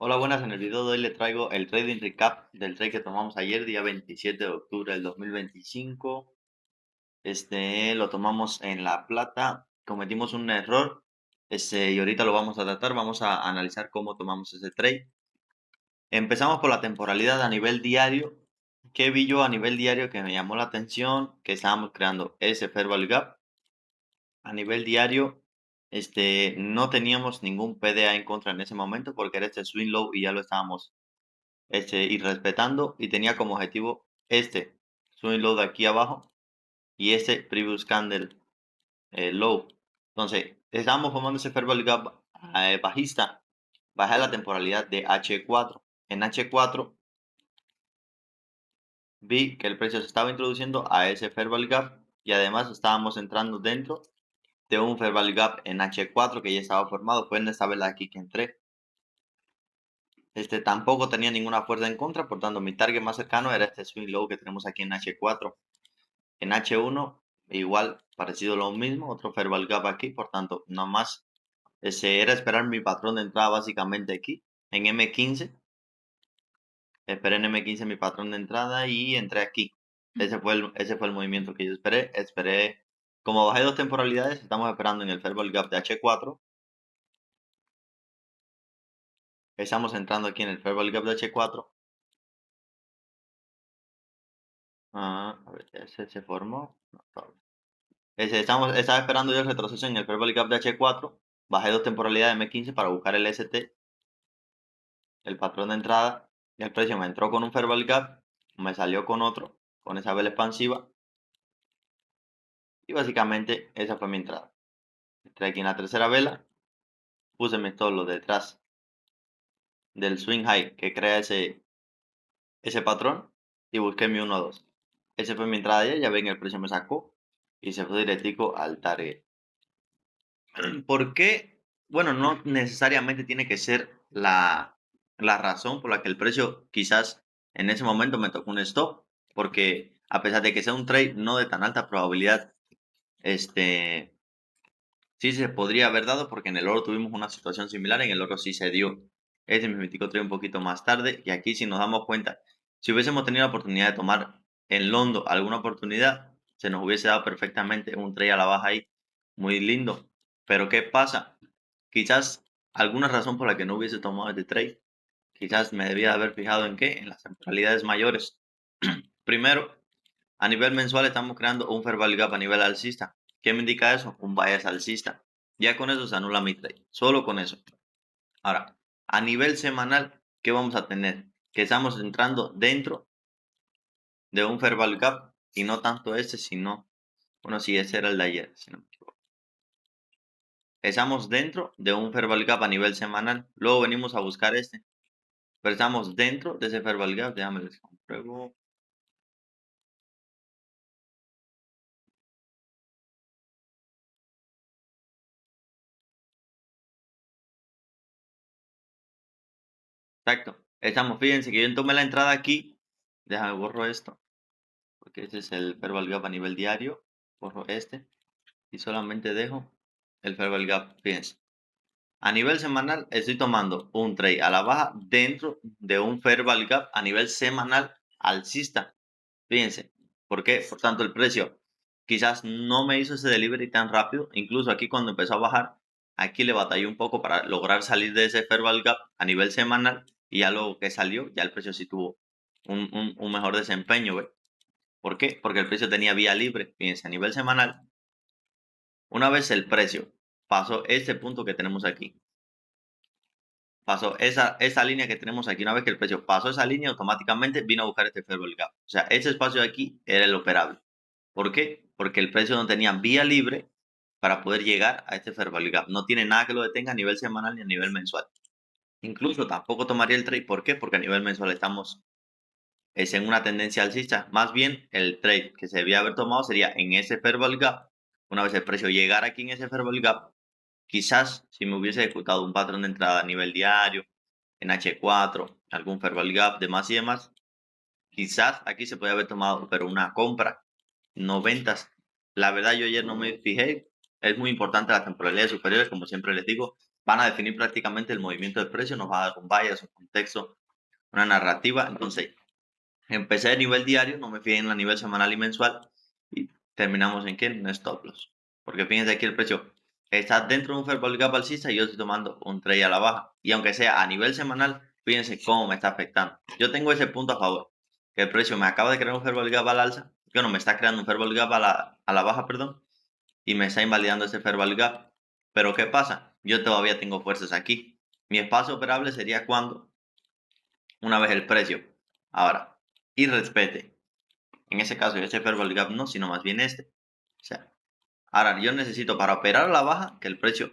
Hola, buenas. En el video de hoy le traigo el trading recap del trade que tomamos ayer, día 27 de octubre del 2025. Lo tomamos en La Plata, cometimos un error, y ahorita lo vamos a tratar. Vamos a analizar cómo tomamos ese trade. Empezamos por la temporalidad a nivel diario. ¿Qué vi yo a nivel diario que me llamó la atención? Que estábamos creando ese fair value gap a nivel diario. No teníamos ningún PDA en contra en ese momento porque era este swing low y ya lo estábamos ir respetando, y tenía como objetivo este swing low de aquí abajo y este previous candle low. Entonces, estamos formando ese fair value gap bajista. Bajé la temporalidad de H4. En H4 vi que el precio se estaba introduciendo a ese fair value gap y además estábamos entrando dentro de un fair value gap en H4 que ya estaba formado. Fue en esta vela aquí que entré. Tampoco tenía ninguna fuerza en contra, por tanto mi target más cercano era este swing low que tenemos aquí en H4. En H1 igual, parecido lo mismo, otro fair value gap aquí, por tanto no más. Ese era esperar mi patrón de entrada básicamente aquí, en M15. Esperé en M15 mi patrón de entrada y entré aquí. Ese fue el movimiento que yo esperé. Como bajé dos temporalidades, estamos esperando en el fair value gap de H4. Estamos entrando aquí en el fair value gap de H4. A ver, ese se formó. No, todavía. Estaba esperando yo el retroceso en el fair value gap de H4. Bajé dos temporalidades de M15 para buscar el ST, el patrón de entrada, y el precio me entró con un fair value gap, me salió con otro, con esa vela expansiva, y básicamente esa fue mi entrada. Entré aquí en la tercera vela, puse mi stop loss detrás del swing high que crea ese patrón y busqué mi 1-2. Esa fue mi entrada ya ven, el precio me sacó y se fue directico al target. ¿Por qué? Bueno, no necesariamente tiene que ser la razón por la que el precio quizás en ese momento me tocó un stop, porque a pesar de que sea un trade no de tan alta probabilidad, sí se podría haber dado, porque en el oro tuvimos una situación similar, en el oro sí se dio ese mismitico trade un poquito más tarde, y aquí si nos damos cuenta, si hubiésemos tenido la oportunidad de tomar en Londo alguna oportunidad, se nos hubiese dado perfectamente un trade a la baja ahí, muy lindo. Pero ¿qué pasa? Quizás alguna razón por la que no hubiese tomado este trade, quizás me debía haber fijado en qué, en las temporalidades mayores. Primero, a nivel mensual estamos creando un fair value gap a nivel alcista. ¿Qué me indica eso? Un bias alcista. Ya con eso se anula mi trade, solo con eso. Ahora, a nivel semanal, ¿qué vamos a tener? Que estamos entrando dentro de un fair value gap, y no tanto este, sino, bueno, sí, ese era el de ayer, si no me equivoco. Estamos dentro de un fair value gap a nivel semanal, luego venimos a buscar este, pero estamos dentro de ese fair value gap. Déjame les compruebo. Exacto. Estamos, fíjense que yo tomé la entrada aquí. Déjame borro esto, porque este es el fair value gap a nivel diario. Borro este y solamente dejo el fair value gap. Fíjense. A nivel semanal estoy tomando un trade a la baja dentro de un fair value gap a nivel semanal alcista. Fíjense. ¿Por qué? Por tanto, el precio quizás no me hizo ese delivery tan rápido. Incluso aquí cuando empezó a bajar, aquí le batallé un poco para lograr salir de ese fair value gap a nivel semanal, y ya luego que salió, ya el precio sí tuvo un mejor desempeño, ¿ve? ¿Por qué? Porque el precio tenía vía libre. Fíjense, a nivel semanal, una vez el precio pasó este punto que tenemos aquí, pasó esa línea que tenemos aquí, una vez que el precio pasó esa línea, automáticamente vino a buscar este fair value gap. O sea, ese espacio de aquí era el operable. ¿Por qué? Porque el precio no tenía vía libre para poder llegar a este fair value gap. No tiene nada que lo detenga a nivel semanal ni a nivel mensual. Incluso tampoco tomaría el trade. ¿Por qué? Porque a nivel mensual estamos en una tendencia alcista. Más bien, el trade que se debía haber tomado sería en ese fair value gap. Una vez el precio llegara aquí en ese fair value gap, quizás si me hubiese ejecutado un patrón de entrada a nivel diario, en H4, algún fair value gap, demás y demás, quizás aquí se puede haber tomado, pero una compra, no ventas. La verdad, yo ayer no me fijé. Es muy importante las temporalidades superiores, como siempre les digo. van a definir prácticamente el movimiento del precio, nos va a dar un bias, un contexto, una narrativa. Entonces, empecé a nivel diario, no me fijé en la nivel semanal y mensual y terminamos en qué, en un stop loss. Porque fíjense aquí el precio está dentro de un fair value gap alcista y yo estoy tomando un trade a la baja. Y aunque sea a nivel semanal, fíjense cómo me está afectando. Yo tengo ese punto a favor, que el precio me acaba de crear un fair value gap al alza, que no me está creando un fair value gap a la baja, perdón, y me está invalidando ese fair value gap. Pero ¿qué pasa? Yo todavía tengo fuerzas aquí. Mi espacio operable sería cuando, una vez el precio, ahora, y respete. En ese caso, ese fair value gap no, sino más bien este. O sea, ahora yo necesito para operar a la baja que el precio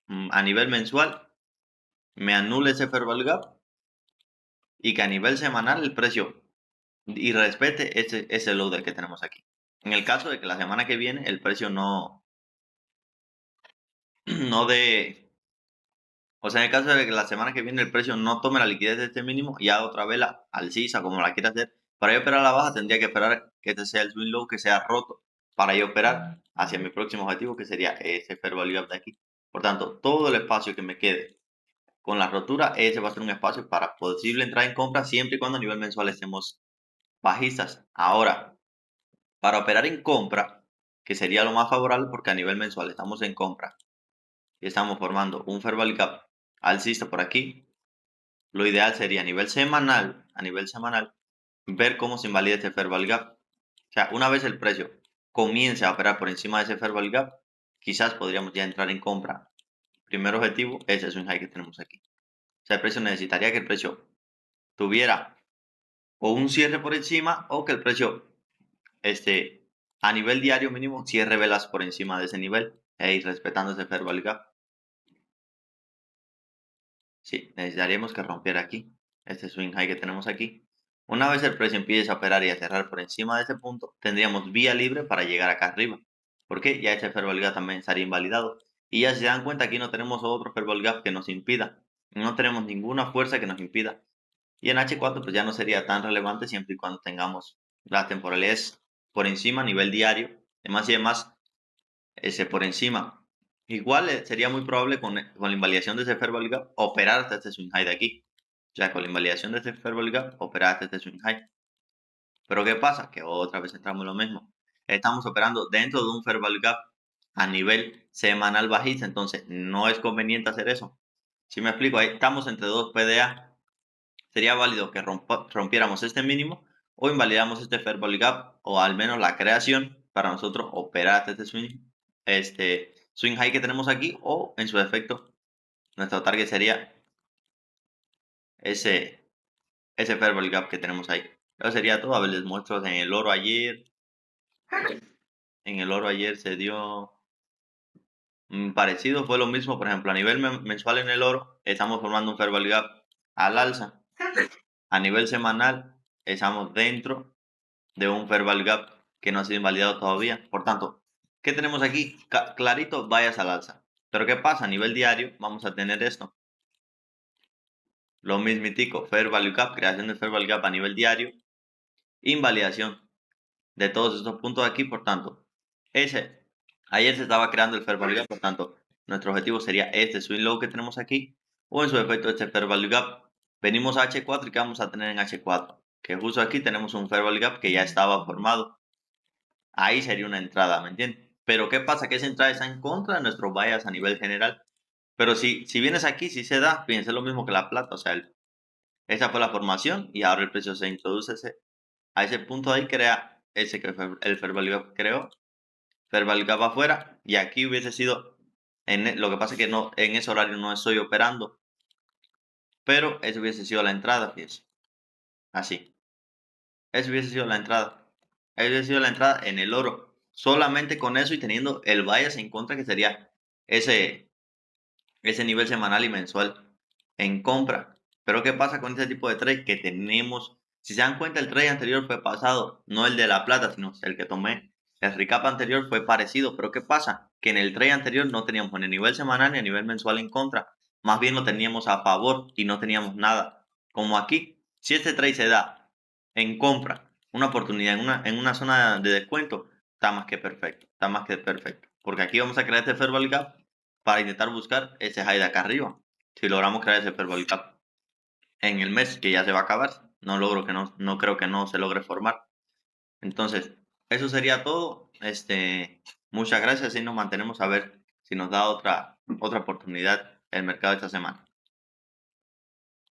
a nivel mensual me anule ese fair value gap y que a nivel semanal el precio y respete ese loader que tenemos aquí. En el caso de que la semana que viene el precio no dé, o sea, en el caso de que la semana que viene el precio no tome la liquidez de este mínimo y haga otra vela alcista como la quiera hacer, para yo operar a la baja tendría que esperar que este sea el swing low que sea roto para yo operar hacia mi próximo objetivo que sería ese fair value gap de aquí. Por tanto, todo el espacio que me quede con la rotura, ese va a ser un espacio para posible entrar en compra siempre y cuando a nivel mensual estemos bajistas. Ahora, para operar en compra, que sería lo más favorable porque a nivel mensual estamos en compra y estamos formando un fair value gap alcista por aquí, lo ideal sería a nivel semanal, ver cómo se invalida este fair value gap. O sea, una vez el precio comience a operar por encima de ese fair value gap, quizás podríamos ya entrar en compra. Primer objetivo, ese es un high que tenemos aquí. O sea, el precio necesitaría que el precio tuviera o un cierre por encima o que el precio a nivel diario mínimo cierre velas por encima de ese nivel e ir respetando ese fair value gap. Sí, necesitaríamos que rompiera aquí, este swing high que tenemos aquí. Una vez el precio empiece a operar y a cerrar por encima de ese punto, tendríamos vía libre para llegar acá arriba. Porque ya ese fair value gap también estaría invalidado. Y ya si se dan cuenta, aquí no tenemos otro fair value gap que nos impida. No tenemos ninguna fuerza que nos impida. Y en H4 pues ya no sería tan relevante siempre y cuando tengamos las temporalidades por encima a nivel diario. Además y demás, ese por encima. Igual sería muy probable con la invalidación de ese fair value gap operar hasta este swing high de aquí. O sea, con la invalidación de ese fair value gap operar hasta este swing high. Pero ¿qué pasa? Que otra vez entramos en lo mismo. Estamos operando dentro de un fair value gap a nivel semanal bajista, entonces no es conveniente hacer eso. Si me explico, ahí estamos entre dos PDA. Sería válido que rompiéramos este mínimo o invalidamos este fair value gap o al menos la creación para nosotros operar hasta este swing high que tenemos aquí o en su defecto nuestro target sería ese, ese fair value gap que tenemos ahí. Eso sería todo. A ver, les muestro en el oro ayer. En el oro ayer se dio parecido, fue lo mismo. Por ejemplo, a nivel mensual en el oro estamos formando un fair value gap al alza. A nivel semanal estamos dentro de un fair value gap que no ha sido invalidado todavía. Por tanto, ¿qué tenemos aquí? Clarito, vayas al alza. Pero ¿qué pasa? A nivel diario vamos a tener esto. Lo mismitico, fair value gap, creación de fair value gap a nivel diario, invalidación de todos estos puntos aquí. Por tanto, ayer se estaba creando el fair value gap, por tanto, nuestro objetivo sería este swing low que tenemos aquí, o en su efecto este fair value gap. Venimos a H4 y ¿qué vamos a tener en H4? Que justo aquí tenemos un fair value gap que ya estaba formado. Ahí sería una entrada, ¿me entiendes? Pero ¿qué pasa? Que esa entrada está en contra de nuestros bias a nivel general. Pero si vienes aquí, si se da, fíjense lo mismo que la plata. O sea, esa fue la formación y ahora el precio se introduce a ese punto de ahí, crea ese que el fair value gap creó. Fair value gap afuera y aquí hubiese sido, lo que pasa es que no, en ese horario no estoy operando. Pero eso hubiese sido la entrada, fíjense. Así. Eso hubiese sido la entrada. Eso hubiese sido la entrada en el oro. Solamente con eso y teniendo el bias en contra, que sería ese, ese nivel semanal y mensual en compra. Pero ¿qué pasa con este tipo de trade que tenemos? Si se dan cuenta, el trade anterior fue pasado, no el de la plata, sino el que tomé. El recap anterior fue parecido, pero ¿qué pasa? Que en el trade anterior no teníamos ni a nivel semanal ni a nivel mensual en contra. Más bien lo teníamos a favor y no teníamos nada. Como aquí, si este trade se da en compra, una oportunidad en una zona de descuento, está más que perfecto. Está más que perfecto. Porque aquí vamos a crear este fair value gap para intentar buscar ese high de acá arriba. Si logramos crear ese purple gap en el mes que ya se va a acabar, no creo que no se logre formar. Entonces, eso sería todo. Muchas gracias y nos mantenemos a ver si nos da otra oportunidad el mercado esta semana.